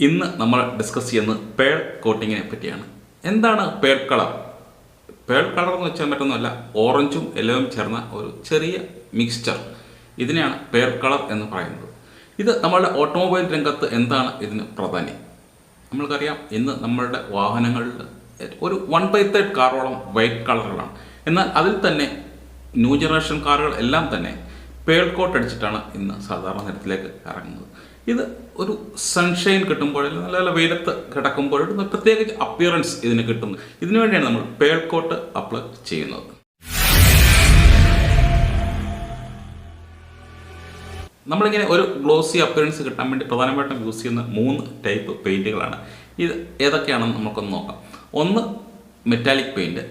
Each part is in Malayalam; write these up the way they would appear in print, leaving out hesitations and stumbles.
ഇന്ന് നമ്മൾ ഡിസ്കസ് ചെയ്യുന്നത് പേൾ കോട്ടിങ്ങിനെ പറ്റിയാണ്. എന്താണ് പേൾ കളർ? പേൾ കളർ എന്ന് വെച്ചാൽ മറ്റൊന്നുമല്ല, ഓറഞ്ചും യെല്ലോയും ചേർന്ന ഒരു ചെറിയ മിക്സ്ചർ. ഇതിനെയാണ് പേൾ കളർ എന്ന് പറയുന്നത്. ഇത് നമ്മളുടെ ഓട്ടോമൊബൈൽ രംഗത്ത് എന്താണ് ഇതിന് പ്രാധാന്യം? നമ്മൾക്കറിയാം, ഇന്ന് നമ്മളുടെ വാഹനങ്ങളിൽ ഒരു 1/3 കാറോളം വൈറ്റ് കളറുകളാണ്. എന്നാൽ അതിൽ തന്നെ ന്യൂ ജനറേഷൻ കാറുകൾ എല്ലാം തന്നെ പേൾ കോട്ട് അടിച്ചിട്ടാണ് ഇന്ന് സാധാരണ നിരത്തിലേക്ക് ഇറങ്ങുന്നത്. ഇത് ഒരു സൺഷൈൻ കിട്ടുമ്പോഴും നല്ല നല്ല വെയിലത്ത് കിടക്കുമ്പോഴും പ്രത്യേകിച്ച് അപ്പിയറൻസ് ഇതിന് കിട്ടുന്നു. ഇതിനു വേണ്ടിയാണ് നമ്മൾ പേൾ കോട്ട് അപ്ലൈ ചെയ്യുന്നത്. നമ്മളിങ്ങനെ ഒരു ഗ്ലോസി അപ്പിയറൻസ് കിട്ടാൻ വേണ്ടി പ്രധാനമായിട്ടും യൂസ് ചെയ്യുന്ന 3 ടൈപ്പ് പെയിൻറ്റുകളാണ്. ഇത് ഏതൊക്കെയാണെന്ന് നമുക്കൊന്ന് നോക്കാം. ഒന്ന് മെറ്റാലിക് പെയിൻറ്റ്,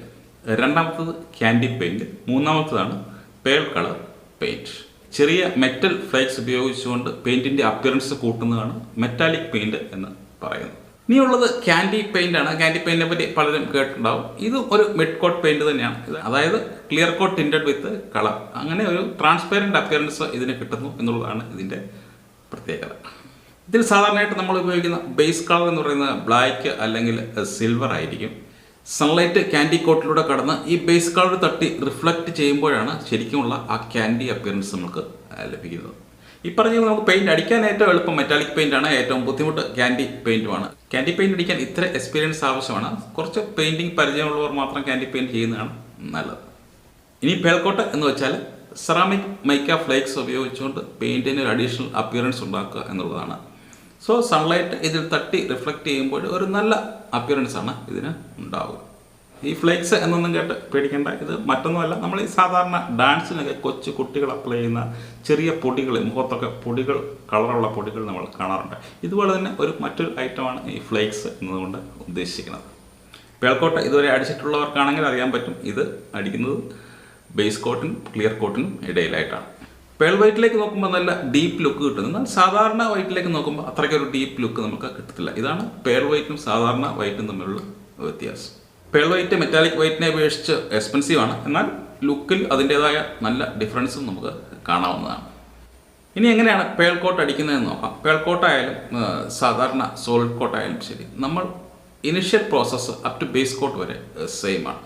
രണ്ടാമത്തത് ക്യാൻഡി പെയിൻറ്റ്, മൂന്നാമത്തതാണ് പേൾ കളർ പെയിൻറ്റ്. ചെറിയ മെറ്റൽ ഫ്ലേക്സ് ഉപയോഗിച്ചുകൊണ്ട് പെയിൻറ്റിൻ്റെ അപ്പിയറൻസ് കൂട്ടുന്നതാണ് മെറ്റാലിക് പെയിൻറ്റ് എന്ന് പറയുന്നത്. ഇനിയുള്ളത് ക്യാൻഡി പെയിൻ്റ് ആണ്. ക്യാൻഡി പെയിൻറ്റിനെ പറ്റി പലരും കേട്ടിട്ടുണ്ടാവും. ഇത് ഒരു മിഡ് കോട്ട് പെയിൻറ്റ് തന്നെയാണ്. അതായത് clear coat tinted with colour. അങ്ങനെ ഒരു ട്രാൻസ്പെറൻറ്റ് അപ്പിയറൻസ് ഇതിന് കിട്ടുന്നു എന്നുള്ളതാണ് ഇതിൻ്റെ പ്രത്യേകത. ഇതിൽ സാധാരണയായിട്ട് നമ്മൾ ഉപയോഗിക്കുന്ന ബേസ് കളർ എന്ന് പറയുന്നത് ബ്ലാക്ക് അല്ലെങ്കിൽ സിൽവർ ആയിരിക്കും. സൺലൈറ്റ് ക്യാൻഡി കോട്ടിലൂടെ കടന്ന് ഈ ബേസ് കളർ തട്ടി റിഫ്ലക്റ്റ് ചെയ്യുമ്പോഴാണ് ശരിക്കുമുള്ള ആ ക്യാൻഡി അപ്പിയറൻസ് നമുക്ക് ലഭിക്കുന്നത്. ഈ പറഞ്ഞത് നമുക്ക് പെയിൻറ്റ് അടിക്കാൻ ഏറ്റവും എളുപ്പം മെറ്റാലിക് പെയിൻ്റ് ആണ്, ഏറ്റവും ബുദ്ധിമുട്ട് ക്യാൻഡി പെയിൻറ്റുമാണ്. ക്യാൻഡി പെയിൻറ്റ് അടിക്കാൻ ഇത്ര എക്സ്പീരിയൻസ് ആവശ്യമാണ്. കുറച്ച് പെയിൻറ്റിങ് പരിചയമുള്ളവർ മാത്രം ക്യാൻഡി പെയിൻറ്റ് ചെയ്യുന്നതാണ് നല്ലത്. ഇനി പേൾ കോട്ട് എന്ന് വെച്ചാൽ സെറാമിക് മൈക്ക ഫ്ലേക്സ് ഉപയോഗിച്ചുകൊണ്ട് പെയിൻറ്റിന് ഒരു അഡീഷണൽ അപ്പിയറൻസ് ഉണ്ടാക്കുക എന്നുള്ളതാണ്. സോ സൺലൈറ്റ് ഇതിൽ തട്ടി റിഫ്ലക്റ്റ് ചെയ്യുമ്പോൾ ഒരു നല്ല അപ്പിയറൻസ് ആണ് ഇതിന് ഉണ്ടാവുക. ഈ ഫ്ലേക്സ് എന്നൊന്നും കേട്ട് പേടിക്കേണ്ട. ഇത് മറ്റൊന്നുമല്ല, നമ്മൾ ഈ സാധാരണ ഡാൻസിനൊക്കെ കൊച്ചു കുട്ടികൾ അപ്ലൈ ചെയ്യുന്ന ചെറിയ പൊടികൾ, മുഖത്തൊക്കെ പൊടികൾ, കളറുള്ള പൊടികൾ നമ്മൾ കാണാറുണ്ട്. ഇതുപോലെ തന്നെ മറ്റൊരു ഐറ്റമാണ് ഈ ഫ്ലേക്സ് എന്നതുകൊണ്ട് ഉദ്ദേശിക്കുന്നത്. പേൾ കോട്ട് ഇതുവരെ അടിച്ചിട്ടുള്ളവർക്കാണെങ്കിൽ അറിയാൻ പറ്റും, ഇത് അടിക്കുന്നത് ബേസ് കോട്ടിനും ക്ലിയർ കോട്ടിനും ഇടയിലായിട്ടാണ്. പേൾ വൈറ്റിലേക്ക് നോക്കുമ്പോൾ നല്ല ഡീപ്പ് ലുക്ക് കിട്ടുന്നു. എന്നാൽ സാധാരണ വൈറ്റിലേക്ക് നോക്കുമ്പോൾ അത്രയ്ക്കൊരു ഡീപ്പ് ലുക്ക് നമുക്ക് കിട്ടത്തില്ല. ഇതാണ് പേൾ വൈറ്റും സാധാരണ വൈറ്റും തമ്മിലുള്ള വ്യത്യാസം. പേൾ വൈറ്റ് മെറ്റാലിക് വൈറ്റിനെ അപേക്ഷിച്ച് എക്സ്പെൻസീവ് ആണ്. എന്നാൽ ലുക്കിൽ അതിൻ്റേതായ നല്ല ഡിഫറൻസും നമുക്ക് കാണാവുന്നതാണ്. ഇനി എങ്ങനെയാണ് പേൾ കോട്ട് അടിക്കുന്നതെന്ന് നോക്കാം. പേൾ കോട്ടായാലും സാധാരണ സോളിഡ് കോട്ടായാലും ശരി, നമ്മൾ initial process up to base coat വരെ സെയിം ആണ്.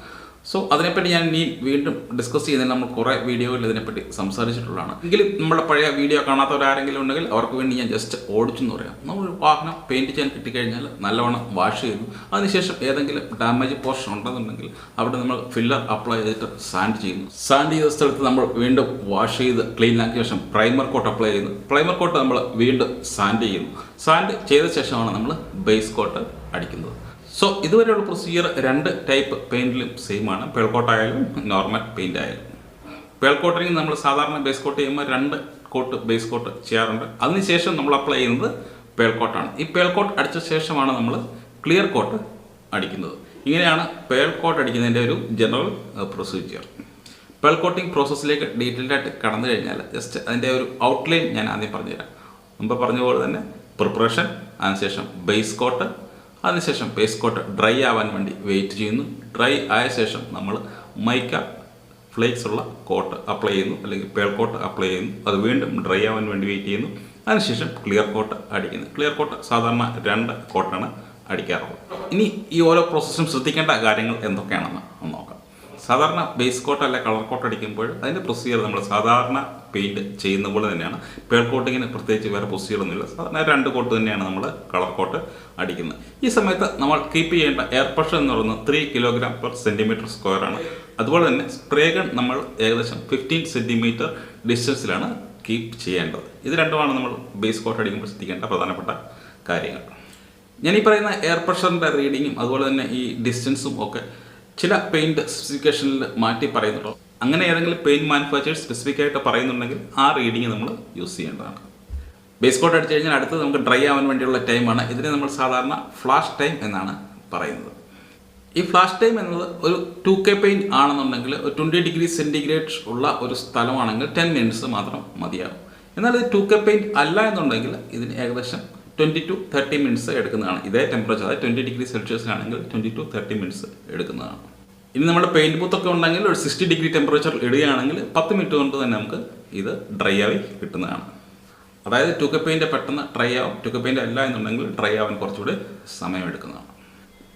സോ അതിനെപ്പറ്റി ഞാൻ ഇനി വീണ്ടും ഡിസ്കസ് ചെയ്യുന്നതിന് നമ്മൾ കുറേ വീഡിയോയിൽ ഇതിനെപ്പറ്റി സംസാരിച്ചിട്ടുള്ളതാണ്. എങ്കിലും നമ്മുടെ പഴയ വീഡിയോ കാണാത്തവരാരെങ്കിലും ഉണ്ടെങ്കിൽ അവർക്ക് വേണ്ടി ഞാൻ ജസ്റ്റ് ഓടിച്ചെന്ന് പറയാം. നമ്മളൊരു വാഹനം പെയിൻറ്റ് ചെയ്യാൻ കിട്ടിക്കഴിഞ്ഞാൽ നല്ലവണ്ണം വാഷ് ചെയ്യുന്നു. അതിനുശേഷം ഏതെങ്കിലും ഡാമേജ് പോർഷൻ ഉണ്ടെന്നുണ്ടെങ്കിൽ അവിടെ നമ്മൾ ഫില്ലർ അപ്ലൈ ചെയ്തിട്ട് സാൻഡ് ചെയ്യുന്നു. സാൻഡ് ചെയ്ത സ്ഥലത്ത് നമ്മൾ വീണ്ടും വാഷ് ചെയ്ത് ക്ലീൻ ആക്കിയ ശേഷം പ്രൈമർ കോട്ട് അപ്ലൈ ചെയ്യുന്നു. പ്രൈമർ കോട്ട് നമ്മൾ വീണ്ടും സാൻഡ് ചെയ്യുന്നു. സാൻഡ് ചെയ്ത ശേഷമാണ് നമ്മൾ ബേസ് കോട്ട് അടിക്കുന്നത്. സോ ഇതുവരെയുള്ള പ്രൊസീജിയർ 2 ടൈപ്പ് പെയിൻറ്റിലും സെയിം ആണ്. പേൾ കോട്ടായാലും നോർമൽ പെയിൻ്റ് ആയാലും. പേൾ കോട്ടിങ് നമ്മൾ സാധാരണ ബേസ് കോട്ട് ചെയ്യുമ്പോൾ 2 കോട്ട് ബേസ് കോട്ട് ചെയ്യാറുണ്ട്. അതിനുശേഷം നമ്മൾ അപ്ലൈ ചെയ്യുന്നത് പേൾ കോട്ടാണ്. ഈ പേൾ കോട്ട് അടിച്ച ശേഷമാണ് നമ്മൾ ക്ലിയർ കോട്ട് അടിക്കുന്നത്. ഇങ്ങനെയാണ് പേൾ കോട്ട് അടിക്കുന്നതിൻ്റെ ഒരു ജനറൽ പ്രൊസീജിയർ. പേൾ കോട്ടിങ് പ്രോസസ്സിലേക്ക് ഡീറ്റെയിൽഡ് ആയിട്ട് കടന്നു കഴിഞ്ഞാൽ ജസ്റ്റ് അതിൻ്റെ ഒരു ഔട്ട്ലൈൻ ഞാൻ ആദ്യം പറഞ്ഞുതരാം. മുമ്പ് പറഞ്ഞ പോലെ തന്നെ പ്രിപ്പറേഷൻ, അതിനുശേഷം ബേസ് കോട്ട്, അതിനുശേഷം ബേസ് കോട്ട് ഡ്രൈ ആവാൻ വേണ്ടി വെയിറ്റ് ചെയ്യുന്നു. ഡ്രൈ ആയ ശേഷം നമ്മൾ മൈക്ക ഫ്ലേക്സ് ഉള്ള കോട്ട് അപ്ലൈ ചെയ്യുന്നു, അല്ലെങ്കിൽ പേൾ കോട്ട് അപ്ലൈ ചെയ്യുന്നു. അത് വീണ്ടും ഡ്രൈ ആവാൻ വേണ്ടി വെയിറ്റ് ചെയ്യുന്നു. അതിനുശേഷം ക്ലിയർ കോട്ട് അടിക്കുന്നു. ക്ലിയർ കോട്ട് സാധാരണ 2 കോട്ടാണ് അടിക്കാറുള്ളത്. ഇനി ഈ ഓരോ പ്രോസസ്സും ശ്രദ്ധിക്കേണ്ട കാര്യങ്ങൾ എന്തൊക്കെയാണെന്ന് നോക്കാം. സാധാരണ ബേസ് കോട്ട് അല്ല കളർ കോട്ട് അടിക്കുമ്പോൾ അതിൻ്റെ പ്രൊസീജിയർ നമ്മൾ സാധാരണ പെയിൻറ്റ് ചെയ്യുന്ന പോലെ തന്നെയാണ്. പേൾ കോട്ടിങ്ങിന് പ്രത്യേകിച്ച് വേറെ പ്രൊസീജിയർ ഒന്നുമില്ല. സാധാരണ 2 കോട്ട് തന്നെയാണ് നമ്മൾ കളർ കോട്ട് അടിക്കുന്നത്. ഈ സമയത്ത് നമ്മൾ കീപ്പ് ചെയ്യേണ്ട എയർ പ്രഷർ എന്ന് പറയുന്നത് 3 kg/cm² ആണ്. അതുപോലെ തന്നെ സ്പ്രേ ഗൺ നമ്മൾ ഏകദേശം 15 cm ഡിസ്റ്റൻസിലാണ് കീപ്പ് ചെയ്യേണ്ടത്. ഇത് രണ്ടുമാണ് നമ്മൾ ബേസ് കോട്ട് അടിക്കുമ്പോൾ ശ്രദ്ധിക്കേണ്ട പ്രധാനപ്പെട്ട കാര്യങ്ങൾ. ഞാൻ ഈ പറയുന്ന എയർ പ്രഷറിൻ്റെ റീഡിങ്ങും അതുപോലെ തന്നെ ഈ ഡിസ്റ്റൻസും ഒക്കെ ചില പെയിൻറ്റ് സ്പെസിഫിക്കേഷനിൽ മാറ്റി പറയുന്നുണ്ടോ. അങ്ങനെ ഏതെങ്കിലും പെയിൻറ്റ് മാനുഫാക്ചേഴ്സ് സ്പെസിഫിക് ആയിട്ട് പറയുന്നുണ്ടെങ്കിൽ ആ റീഡിങ് നമ്മൾ യൂസ് ചെയ്യേണ്ടതാണ്. ബേസ് കോട്ട് അടിച്ചു കഴിഞ്ഞാൽ അടുത്ത് നമുക്ക് ഡ്രൈ ആവാൻ വേണ്ടിയുള്ള ടൈമാണ്. ഇതിനെ നമ്മൾ സാധാരണ ഫ്ലാഷ് ടൈം എന്നാണ് പറയുന്നത്. ഈ ഫ്ലാഷ് ടൈം എന്നത് ഒരു 2K പെയിൻറ്റ് ആണെന്നുണ്ടെങ്കിൽ 20 ഡിഗ്രി സെൻറ്റിഗ്രേഡ് ഉള്ള ഒരു സ്ഥലമാണെങ്കിൽ 10 മിനിറ്റ്സ് മാത്രം മതിയാകും. എന്നാൽ ഇത് 2K പെയിൻറ്റ് അല്ല എന്നുണ്ടെങ്കിൽ ഇതിന് ഏകദേശം 20 to 30 മിനിറ്റ്സ് എടുക്കുന്നതാണ്. ഇതേ ടെമ്പറേച്ചർ, അതായത് 20 ഡിഗ്രി സെൽഷ്യസിലാണെങ്കിൽ 20 to 30 മിനിറ്റ്സ് എടുക്കുന്നതാണ്. ഇനി നമ്മുടെ പെയിൻറ്റ് ബൂത്തൊക്കെ ഉണ്ടെങ്കിൽ ഒരു 60 ഡിഗ്രി ടെമ്പറേച്ചർ ഇടുകയാണെങ്കിൽ 10 മിനിറ്റ് കൊണ്ട് തന്നെ നമുക്ക് ഇത് ഡ്രൈ ആയി കിട്ടുന്നതാണ്. അതായത് 2K പെയിൻറ്റ് പെട്ടെന്ന് ഡ്രൈ ആവും. 2K പെയിൻറ്റ് അല്ല എന്നുണ്ടെങ്കിൽ ഡ്രൈ ആവാൻ കുറച്ചുകൂടി സമയമെടുക്കുന്നതാണ്.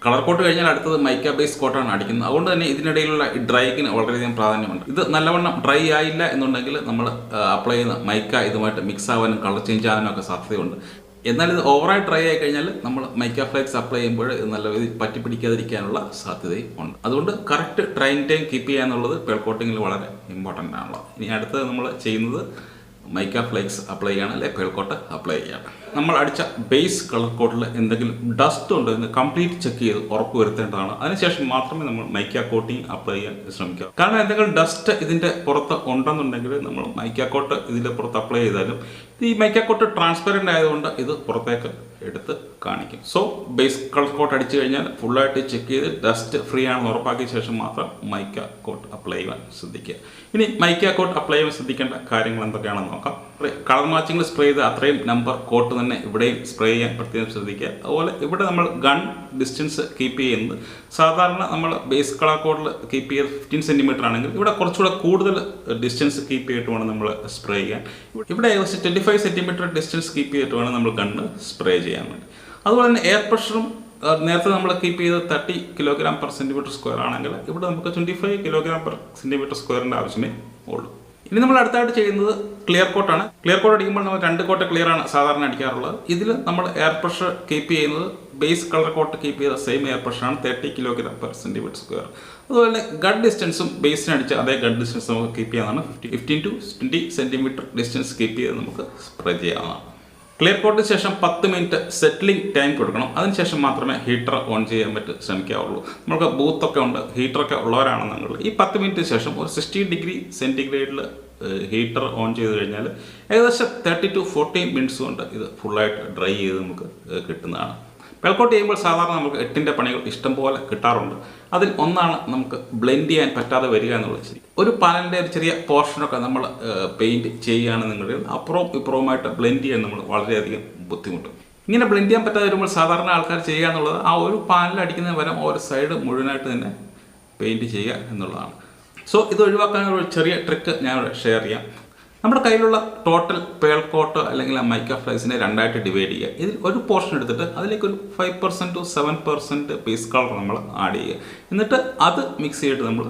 കളർ കോട്ട് കഴിഞ്ഞാൽ അടുത്തത് മൈക്ക ബേസ് കോട്ടാണ് അടിക്കുന്നത്. അതുകൊണ്ട് തന്നെ ഇതിനിടയിലുള്ള ഡ്രൈക്കിന് വളരെയധികം പ്രാധാന്യമുണ്ട്. ഇത് നല്ലവണ്ണം ഡ്രൈ ആയില്ല എന്നുണ്ടെങ്കിൽ നമ്മൾ അപ്ലൈ ചെയ്യുന്ന മൈക്ക ഇതുമായിട്ട് മിക്സ് ആവാനും കളർ ചേഞ്ച് ആവാനും ഒക്കെ സാധ്യതയുണ്ട്. എന്നാൽ ഇത് ഓവറായി ഡ്രൈ ആയി കഴിഞ്ഞാൽ നമ്മൾ മൈക്ക ഫ്ലേക്സ് അപ്ലൈ ചെയ്യുമ്പോൾ ഇത് നല്ല രീതിയിൽ പറ്റി പിടിക്കാതിരിക്കാനുള്ള സാധ്യതയും ഉണ്ട്. അതുകൊണ്ട് കറക്റ്റ് ഡ്രൈയിങ് ടൈം കീപ്പ് ചെയ്യുക എന്നുള്ളത് പേൾ കോട്ടിങ്ങിൽ വളരെ ഇമ്പോർട്ടൻ്റ് ആണല്ലോ. ഇനി അടുത്തത് നമ്മൾ ചെയ്യുന്നത് മൈക്ക ഫ്ലേക്സ് അപ്ലൈ ചെയ്യണം, അല്ലെങ്കിൽ പേൾ കോട്ട് അപ്ലൈ ചെയ്യണം. നമ്മൾ അടിച്ച ബേസ് കളർ കോട്ടിൽ എന്തെങ്കിലും ഡസ്റ്റ് ഉണ്ടോ എന്ന് കംപ്ലീറ്റ് ചെക്ക് ചെയ്ത് ഉറപ്പ് വരുത്തേണ്ടതാണ്. അതിനുശേഷം മാത്രമേ നമ്മൾ മൈക്ക കോട്ടിങ് അപ്ലൈ ചെയ്യാൻ ശ്രമിക്കുക. കാരണം എന്തെങ്കിലും ഡസ്റ്റ് ഇതിൻ്റെ പുറത്ത് ഉണ്ടെന്നുണ്ടെങ്കിൽ നമ്മൾ മൈക്ക കോട്ട് ഇതിൻ്റെ പുറത്ത് അപ്ലൈ ചെയ്താലും ഈ മൈക്ക കോട്ട് ട്രാൻസ്പെറൻ്റ് ആയതുകൊണ്ട് ഇത് പുറത്തേക്ക് എടുത്ത് കാണിക്കും. സോ ബേസ് കളർ കോട്ട് അടിച്ചു കഴിഞ്ഞാൽ ഫുള്ളായിട്ട് ചെക്ക് ചെയ്ത് ഡസ്റ്റ് ഫ്രീ ആണെന്ന് ഉറപ്പാക്കിയ ശേഷം മാത്രം മൈക്ക കോട്ട് അപ്ലൈ ചെയ്യാൻ ശ്രദ്ധിക്കുക. ഇനി മൈക്ക കോട്ട് അപ്ലൈ ചെയ്യാൻ ശ്രദ്ധിക്കേണ്ട കാര്യങ്ങൾ എന്തൊക്കെയാണെന്ന് നോക്കാം. കളർ മാച്ചിങ്ങിൽ സ്പ്രേ ചെയ്ത് അത്രയും നമ്പർ കോട്ട് തന്നെ ഇവിടെയും സ്പ്രേ ചെയ്യാൻ പ്രത്യേകം ശ്രദ്ധിക്കുക. അതുപോലെ ഇവിടെ നമ്മൾ ഗൺ ഡിസ്റ്റൻസ് കീപ്പ് ചെയ്യുന്നത് സാധാരണ നമ്മൾ ബേസ് കളർ കോട്ടിൽ കീപ്പ് ചെയ്ത് 15 സെൻറ്റിമീറ്റർ ആണെങ്കിൽ ഇവിടെ കുറച്ചുകൂടെ കൂടുതൽ ഡിസ്റ്റൻസ് കീപ്പ് ചെയ്തിട്ട് വേണം നമ്മൾ സ്പ്രേ ചെയ്യാൻ. ഇവിടെ ഏകദേശം 25 സെൻറ്റിമീറ്റർ ഡിസ്റ്റൻസ് കീപ്പ് ചെയ്തിട്ട് വേണം നമ്മൾ ഗണ്ണ് സ്പ്രേ ചെയ്യാൻ വേണ്ടി. അതുപോലെ തന്നെ എയർ പ്രഷറും നേരത്തെ നമ്മൾ കീപ്പ് ചെയ്ത് 30 കിലോഗ്രാം പെർ സെൻറ്റിമീറ്റർ സ്ക്വയർ ആണെങ്കിൽ ഇവിടെ നമുക്ക് 25 കിലോഗ്രാം പെർ സെൻറ്റിമീറ്റർ സ്ക്വയറിൻ്റെ ആവശ്യമേ ഉള്ളൂ. ഇനി നമ്മൾ അടുത്തായിട്ട് ചെയ്യുന്നത് ക്ലിയർ കോട്ടാണ്. ക്ലിയർ കോട്ട് അടിക്കുമ്പോൾ നമ്മൾ 2 കോട്ട് ക്ലിയർ ആണ് സാധാരണ അടിക്കാറുള്ളത്. ഇതിൽ നമ്മൾ എയർ പ്രഷർ കീപ്പ് ചെയ്യുന്നത് ബേസ് കളർ കോട്ട് കീപ്പ് ചെയ്ത സെയിം എയർ പ്രഷറാണ് 30 കിലോഗ്രാം പെർ സെൻറ്റിമീറ്റർ സ്ക്വയർ. അതുപോലെ ഗഡ് ഡിസ്റ്റൻസും ബേസിന് അടിച്ച അതേ ഗഡ് ഡിസ്റ്റൻസ് നമുക്ക് കീപ്പ് ചെയ്യാവുന്നതാണ്. 15 to 20 സെൻറ്റിമീറ്റർ ഡിസ്റ്റൻസ് കീപ്പ് ചെയ്ത് നമുക്ക് സ്പ്രേ ചെയ്യാവുന്നതാണ്. ക്ലിയർ കോട്ടിന് ശേഷം 10 മിനിറ്റ് സെറ്റിലിംഗ് ടൈം കൊടുക്കണം. അതിനുശേഷം മാത്രമേ ഹീറ്റർ ഓൺ ചെയ്യാൻ ശ്രമിക്കാവുള്ളൂ. നമുക്ക് ബൂത്തൊക്കെ ഉണ്ട്, ഹീറ്ററൊക്കെ ഉള്ളവരാണെന്നുണ്ടെങ്കിൽ ഈ 10 മിനിറ്റിന് ശേഷം ഒരു 60 ഡിഗ്രി സെൻറ്റിഗ്രേഡിൽ ഹീറ്റർ ഓൺ ചെയ്ത് കഴിഞ്ഞാൽ ഏകദേശം 30 to 40 മിനിറ്റ്സ് കൊണ്ട് ഇത് ഫുള്ളായിട്ട് ഡ്രൈ ചെയ്ത് നമുക്ക് കിട്ടുന്നതാണ്. പേൾ കോട്ട് ചെയ്യുമ്പോൾ സാധാരണ നമുക്ക് 8ൻ്റെ പണികൾ ഇഷ്ടംപോലെ കിട്ടാറുണ്ട്. അതിൽ ഒന്നാണ് നമുക്ക് ബ്ലെൻഡ് ചെയ്യാൻ പറ്റാതെ വരിക എന്നുള്ളത്. ഒരു പാനലിൻ്റെ ഒരു ചെറിയ പോർഷനൊക്കെ നമ്മൾ പെയിൻറ്റ് ചെയ്യുകയാണെന്നുണ്ടെങ്കിൽ അപ്പുറവും ഇപ്പുറവുമായിട്ട് ബ്ലെൻഡ് ചെയ്യാൻ നമ്മൾ വളരെയധികം ബുദ്ധിമുട്ടും. ഇങ്ങനെ ബ്ലെൻഡ് ചെയ്യാൻ പറ്റാതെ വരുമ്പോൾ സാധാരണ ആൾക്കാർ ചെയ്യുക എന്നുള്ളത് ആ ഒരു പാനൽ അടിക്കുന്നതിന് വരെ ഒരു സൈഡ് മുഴുവനായിട്ട് തന്നെ പെയിൻറ്റ് ചെയ്യുക എന്നുള്ളതാണ്. സോ ഇത് ഒഴിവാക്കാനുള്ള ഒരു ചെറിയ ട്രിക്ക് ഞാൻ ഷെയർ ചെയ്യാം. നമ്മുടെ കയ്യിലുള്ള ടോട്ടൽ പേൾ കോട്ട് അല്ലെങ്കിൽ മൈക്ക ഫ്ലേക്സിനെ 2ആയിട്ട് ഡിവൈഡ് ചെയ്യുക. ഇതിൽ ഒരു പോർഷൻ എടുത്തിട്ട് അതിലേക്ക് ഒരു 5% to 7% ബേസ് കളർ നമ്മൾ ആഡ് ചെയ്യുക. എന്നിട്ട് അത് മിക്സ് ചെയ്തിട്ട് നമ്മൾ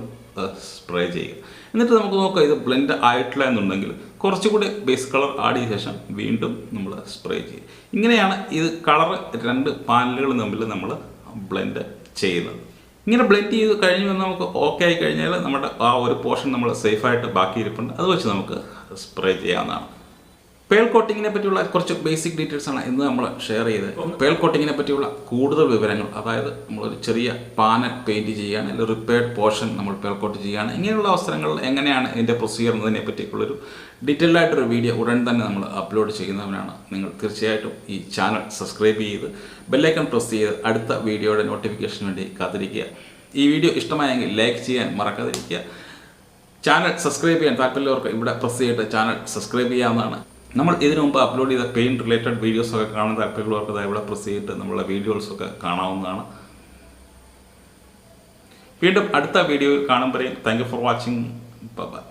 സ്പ്രേ ചെയ്യുക. എന്നിട്ട് നമുക്ക് നോക്കാം ഇത് ബ്ലെൻഡ് ആയിട്ടില്ല എന്നുണ്ടെങ്കിൽ കുറച്ചുകൂടി ബേസ് കളർ ആഡ് ചെയ്ത ശേഷം വീണ്ടും നമ്മൾ സ്പ്രേ ചെയ്യുക. ഇങ്ങനെയാണ് ഇത് കളർ 2 പാനലുകൾ തമ്മിൽ നമ്മൾ ബ്ലെൻഡ് ചെയ്യുന്നത്. ഇങ്ങനെ ബ്ലെൻഡ് ചെയ്ത് കഴിഞ്ഞ് നമുക്ക് ഓക്കെ ആയി കഴിഞ്ഞാൽ നമ്മുടെ ആ ഒരു പോർഷൻ നമ്മൾ സേഫായിട്ട് ബാക്കി ഇരിപ്പുണ്ട്. അത് വെച്ച് നമുക്ക് സ്പ്രേ ചെയ്യാവുന്നതാണ്. പേൾ കോട്ടിങ്ങിനെ പറ്റിയുള്ള കുറച്ച് ബേസിക് ഡീറ്റെയിൽസ് ആണ് ഇന്ന് നമ്മൾ ഷെയർ ചെയ്തത്. പേൾ കോട്ടിങ്ങിനെ പറ്റിയുള്ള കൂടുതൽ വിവരങ്ങൾ, അതായത് നമ്മളൊരു ചെറിയ പാനൽ പെയിൻറ്റ് ചെയ്യുകയാണ്, അല്ലെങ്കിൽ റിപ്പയർഡ് പോർഷൻ നമ്മൾ പേൾ കോട്ട് ചെയ്യുകയാണ്, ഇങ്ങനെയുള്ള അവസരങ്ങളിൽ എങ്ങനെയാണ് ഇതിൻ്റെ പ്രൊസീജിയർ എന്നതിനെ പറ്റിയുള്ളൊരു ഡീറ്റെയിൽഡ് ആയിട്ടൊരു വീഡിയോ ഉടൻ തന്നെ നമ്മൾ അപ്ലോഡ് ചെയ്യുന്നവരാണ്. നിങ്ങൾ തീർച്ചയായിട്ടും ഈ ചാനൽ സബ്സ്ക്രൈബ് ചെയ്ത് ബെല്ലൈക്കൺ പ്രസ് ചെയ്ത് അടുത്ത വീഡിയോയുടെ നോട്ടിഫിക്കേഷന് വേണ്ടി കാത്തിരിക്കുക. ഈ വീഡിയോ ഇഷ്ടമായെങ്കിൽ ലൈക്ക് ചെയ്യാൻ മറക്കാതിരിക്കുക. ചാനൽ സബ്സ്ക്രൈബ് ചെയ്യാൻ താല്പര്യമുള്ളവർക്ക് ഇവിടെ പ്രസ് ചെയ്തിട്ട് ചാനൽ സബ്സ്ക്രൈബ് ചെയ്യാവുന്നതാണ്. നമ്മൾ ഇതിനു മുമ്പ് അപ്ലോഡ് ചെയ്ത പെയിൻറ്റ് റിലേറ്റഡ് വീഡിയോസൊക്കെ കാണാൻ താല്പര്യമുള്ളവർക്ക് ഇവിടെ പ്രസ് ചെയ്തിട്ട് നമ്മളുടെ വീഡിയോസൊക്കെ കാണാവുന്നതാണ്. വീണ്ടും അടുത്ത വീഡിയോയിൽ കാണുമ്പോഴേക്കും thank you for watching. By.